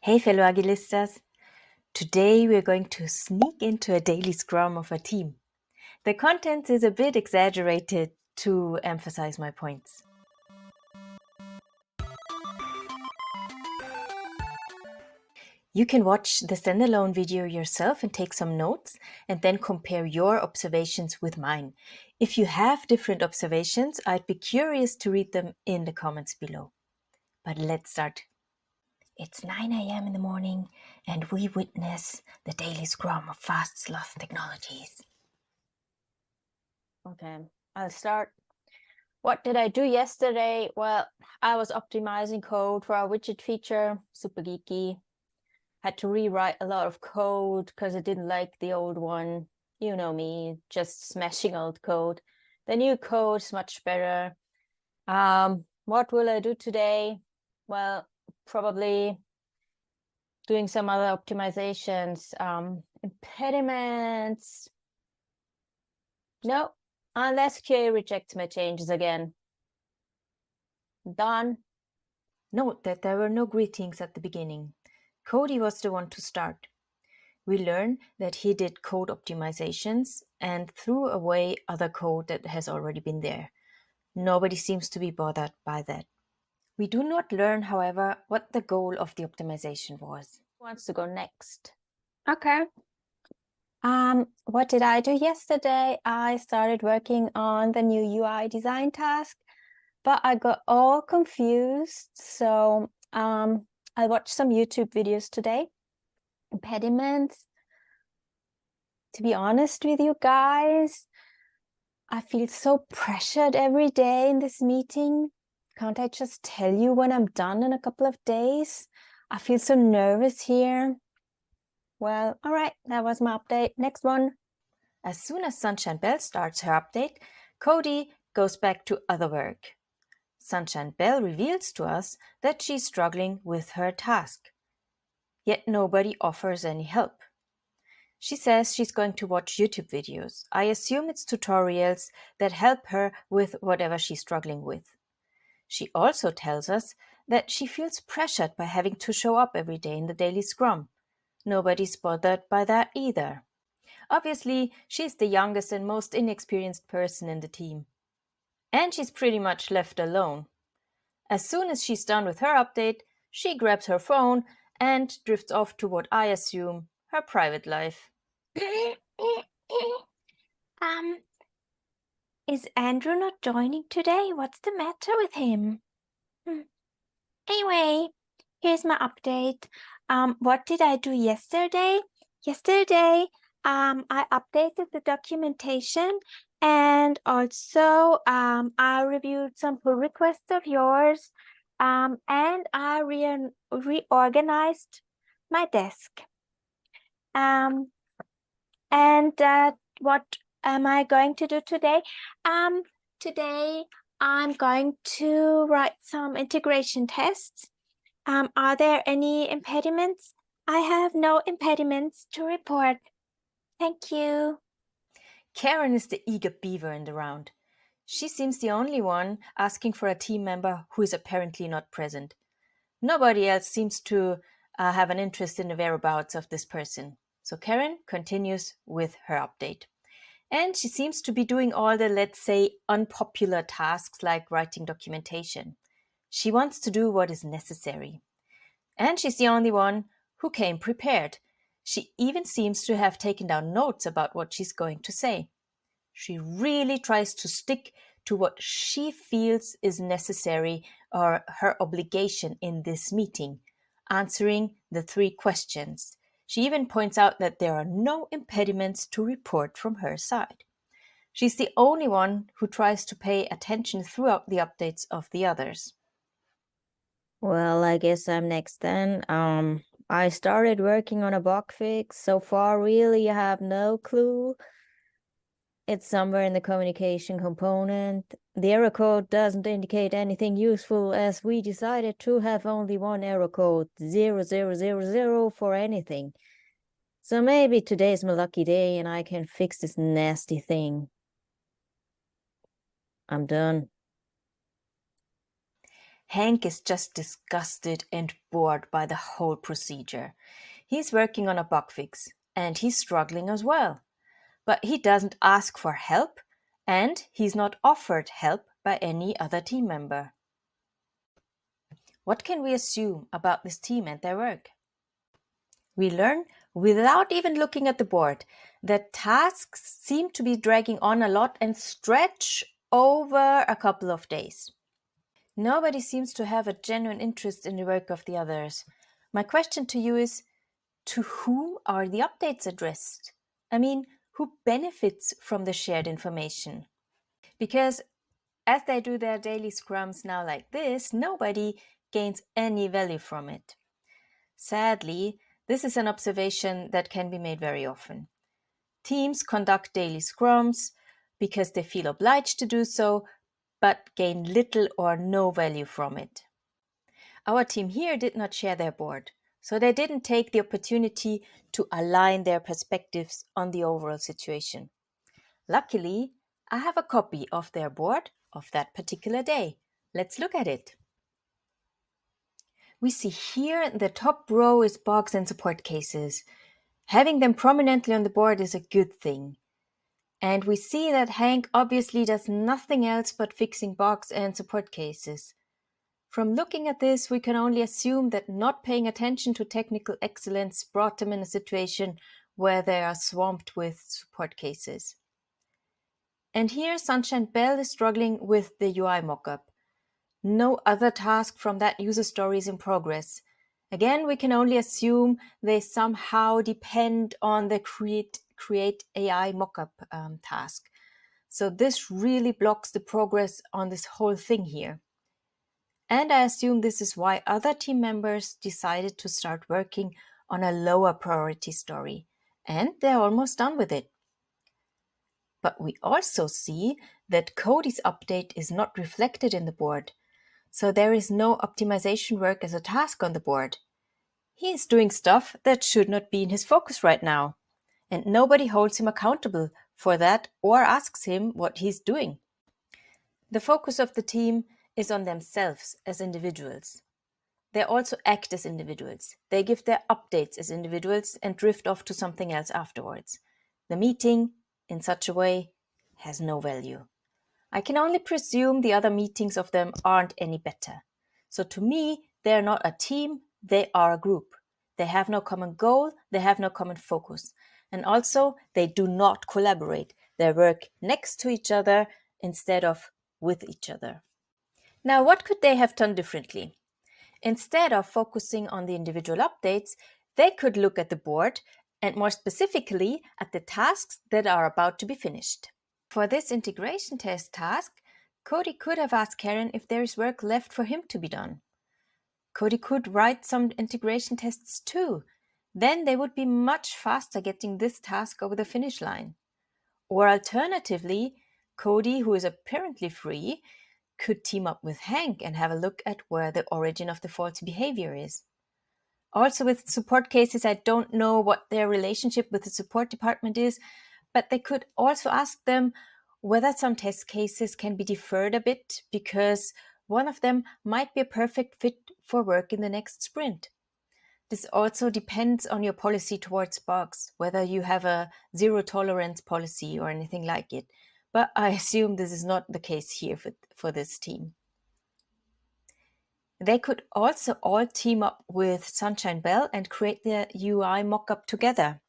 Hey fellow Agilistas! Today we're going to sneak into a daily scrum of a team. The content is a bit exaggerated to emphasize my points. You can watch the standalone video yourself and take some notes and then compare your observations with mine. If you have different observations, I'd be curious to read them in the comments below. But let's start. It's 9 a.m. in the morning and we witness the daily scrum of Fast Sloth Technologies. Okay, I'll start. What did I do yesterday? Well, I was optimizing code for our widget feature, super geeky. Had to rewrite a lot of code because I didn't like the old one. You know me, just smashing old code. The new code is much better. What will I do today? Well, probably doing some other optimizations. Impediments. No, unless QA rejects my changes again. Done. Note that there were no greetings at the beginning. Cody was the one to start. We learn that he did code optimizations and threw away other code that has already been there. Nobody seems to be bothered by that. We do not learn, however, what the goal of the optimization was. Who wants to go next? Okay. What did I do yesterday? I started working on the new UI design task, but I got all confused. So I watched some YouTube videos today. Impediments. To be honest with you guys, I feel so pressured every day in this meeting. Can't I just tell you when I'm done in a couple of days? I feel so nervous here. Well, all right, that was my update. Next one. As soon as Sunshine Bell starts her update, Cody goes back to other work. Sunshine Bell reveals to us that she's struggling with her task. Yet nobody offers any help. She says she's going to watch YouTube videos. I assume it's tutorials that help her with whatever she's struggling with. She also tells us that she feels pressured by having to show up every day in the daily scrum. Nobody's bothered by that either. Obviously, she's the youngest and most inexperienced person in the team. And she's pretty much left alone. As soon as she's done with her update, she grabs her phone and drifts off to what I assume her private life. Is Andrew not joining today? What's the matter with him? Anyway, here's my update. What did I do yesterday? Yesterday, I updated the documentation and also I reviewed some pull requests of yours and I reorganized my desk. What am I going to do today? Today I'm going to write some integration tests. Are there any impediments? I have no impediments to report. Thank you. Karen is the eager beaver in the round. She seems the only one asking for a team member who is apparently not present. Nobody else seems to have an interest in the whereabouts of this person. So Karen continues with her update. And she seems to be doing all the, let's say, unpopular tasks like writing documentation. She wants to do what is necessary. And she's the only one who came prepared. She even seems to have taken down notes about what she's going to say. She really tries to stick to what she feels is necessary or her obligation in this meeting, answering the 3 questions. She even points out that there are no impediments to report from her side. She's the only one who tries to pay attention throughout the updates of the others. Well, I guess I'm next then. I started working on a bug fix. So far, really, I have no clue. It's somewhere in the communication component. The error code doesn't indicate anything useful as we decided to have only one error code, 0000 for anything. So maybe today's my lucky day and I can fix this nasty thing. I'm done. Hank is just disgusted and bored by the whole procedure. He's working on a bug fix, and he's struggling as well. But he doesn't ask for help, and he's not offered help by any other team member. What can we assume about this team and their work? We learn, without even looking at the board, that tasks seem to be dragging on a lot and stretch over a couple of days. Nobody seems to have a genuine interest in the work of the others. My question to you is, to whom are the updates addressed? I mean, who benefits from the shared information? Because as they do their daily scrums now like this, nobody gains any value from it. Sadly, this is an observation that can be made very often. Teams conduct daily scrums because they feel obliged to do so, but gain little or no value from it. Our team here did not share their board, so they didn't take the opportunity to align their perspectives on the overall situation. Luckily, I have a copy of their board of that particular day. Let's look at it. We see here the top row is bugs and support cases. Having them prominently on the board is a good thing. And we see that Hank obviously does nothing else but fixing bugs and support cases. From looking at this, we can only assume that not paying attention to technical excellence brought them in a situation where they are swamped with support cases. And here, Sunshine Bell is struggling with the UI mockup. No other task from that user story is in progress. Again, we can only assume they somehow depend on the create AI mockup task. So this really blocks the progress on this whole thing here. And I assume this is why other team members decided to start working on a lower priority story. And they're almost done with it. But we also see that Cody's update is not reflected in the board. So there is no optimization work as a task on the board. He is doing stuff that should not be in his focus right now. And nobody holds him accountable for that or asks him what he's doing. The focus of the team is on themselves as individuals. They also act as individuals. They give their updates as individuals and drift off to something else afterwards. The meeting, in such a way, has no value. I can only presume the other meetings of them aren't any better. So to me, they're not a team, they are a group. They have no common goal, they have no common focus. And also, they do not collaborate. They work next to each other instead of with each other. Now, what could they have done differently? Instead of focusing on the individual updates, they could look at the board and more specifically at the tasks that are about to be finished. For this integration test task, Cody could have asked Karen if there is work left for him to be done. Cody could write some integration tests too. Then they would be much faster getting this task over the finish line. Or alternatively, Cody, who is apparently free, could team up with Hank and have a look at where the origin of the faulty behavior is. Also, with support cases, I don't know what their relationship with the support department is, but they could also ask them whether some test cases can be deferred a bit because one of them might be a perfect fit for work in the next sprint. This also depends on your policy towards bugs, whether you have a zero tolerance policy or anything like it. But I assume this is not the case here for this team. They could also all team up with Sunshine Bell and create the UI mockup together.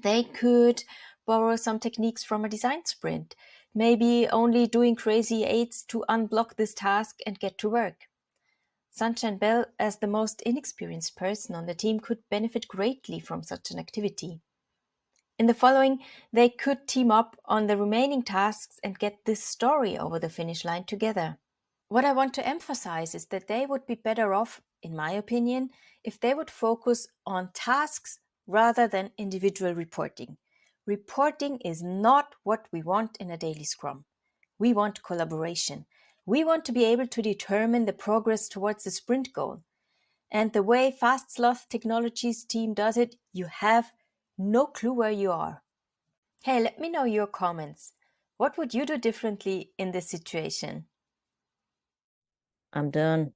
They could borrow some techniques from a design sprint, maybe only doing crazy aids to unblock this task and get to work. Sunshine Bell, as the most inexperienced person on the team, could benefit greatly from such an activity. In the following, they could team up on the remaining tasks and get this story over the finish line together. What I want to emphasize is that they would be better off, in my opinion, if they would focus on tasks rather than individual reporting. Reporting is not what we want in a daily scrum. We want collaboration. We want to be able to determine the progress towards the sprint goal. And the way Fast Sloth Technologies team does it, you have no clue where you are. Hey, let me know your comments. What would you do differently in this situation? I'm done.